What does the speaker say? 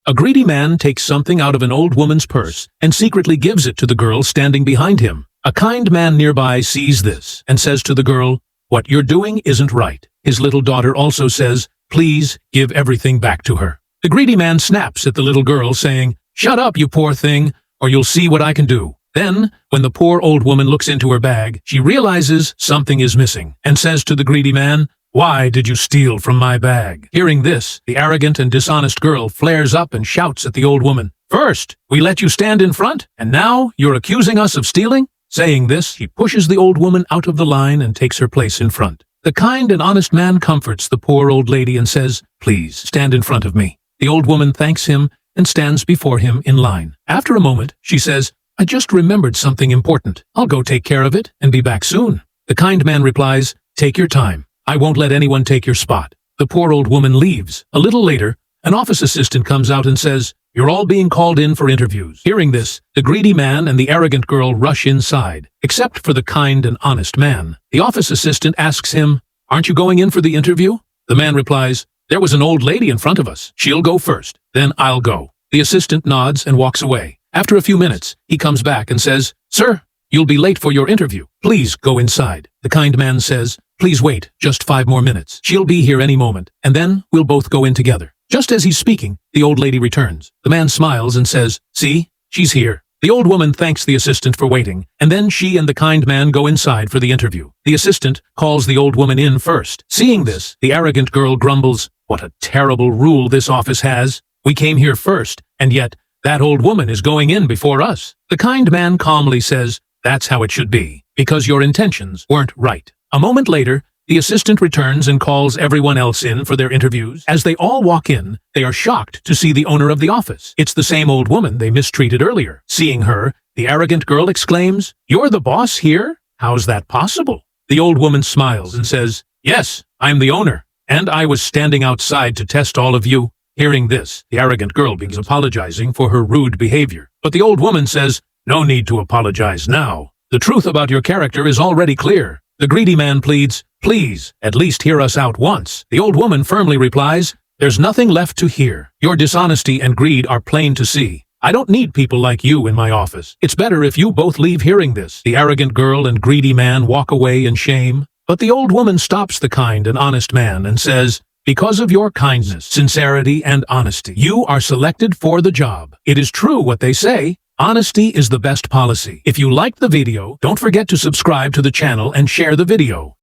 A greedy man takes something out of an old woman's purse and secretly gives it to the girl standing behind him. A kind man nearby sees this and says to the girl, "What you're doing isn't right." His little daughter also says, "Please give everything back to her." The greedy man snaps at the little girl, saying, "Shut up, you poor thing, or you'll see what I can do." Then, when the poor old woman looks into her bag, she realizes something is missing and says to the greedy man, "Why did you steal from my bag?" Hearing this, the arrogant and dishonest girl flares up and shouts at the old woman, "First, we let you stand in front, and now you're accusing us of stealing?" Saying this, he pushes the old woman out of the line and takes her place in front. The kind and honest man comforts the poor old lady and says, "Please, stand in front of me." The old woman thanks him and stands before him in line. After a moment, she says, "I just remembered something important. I'll go take care of it and be back soon." The kind man replies, "Take your time. I won't let anyone take your spot." The poor old woman leaves. A little later, an office assistant comes out and says, "You're all being called in for interviews." Hearing this, the greedy man and the arrogant girl rush inside, except for the kind and honest man. The office assistant asks him, "Aren't you going in for the interview?" The man replies, "There was an old lady in front of us. She'll go first, then I'll go." The assistant nods and walks away. After a few minutes, he comes back and says, "Sir, you'll be late for your interview. Please go inside." The kind man says, "Please wait just 5 more minutes. She'll be here any moment, and then we'll both go in together." Just as he's speaking, the old lady returns. The man smiles and says, "See, she's here." The old woman thanks the assistant for waiting, and then she and the kind man go inside for the interview. The assistant calls the old woman in first. Seeing this, the arrogant girl grumbles, "What a terrible rule this office has. We came here first, and yet that old woman is going in before us." The kind man calmly says, "That's how it should be, because your intentions weren't right." A moment later, the assistant returns and calls everyone else in for their interviews. As they all walk in, they are shocked to see the owner of the office. It's the same old woman they mistreated earlier. Seeing her, the arrogant girl exclaims, "You're the boss here? How's that possible?" The old woman smiles and says, "Yes, I'm the owner, and I was standing outside to test all of you." Hearing this, the arrogant girl begins apologizing for her rude behavior. But the old woman says, "No need to apologize now. The truth about your character is already clear." The greedy man pleads, "Please, at least hear us out once." The old woman firmly replies, "There's nothing left to hear. Your dishonesty and greed are plain to see. I don't need people like you in my office. It's better if you both leave." Hearing this, the arrogant girl and greedy man walk away in shame. But the old woman stops the kind and honest man and says, "Because of your kindness, sincerity, and honesty, you are selected for the job. It is true what they say. Honesty is the best policy." If you liked the video, don't forget to subscribe to the channel and share the video.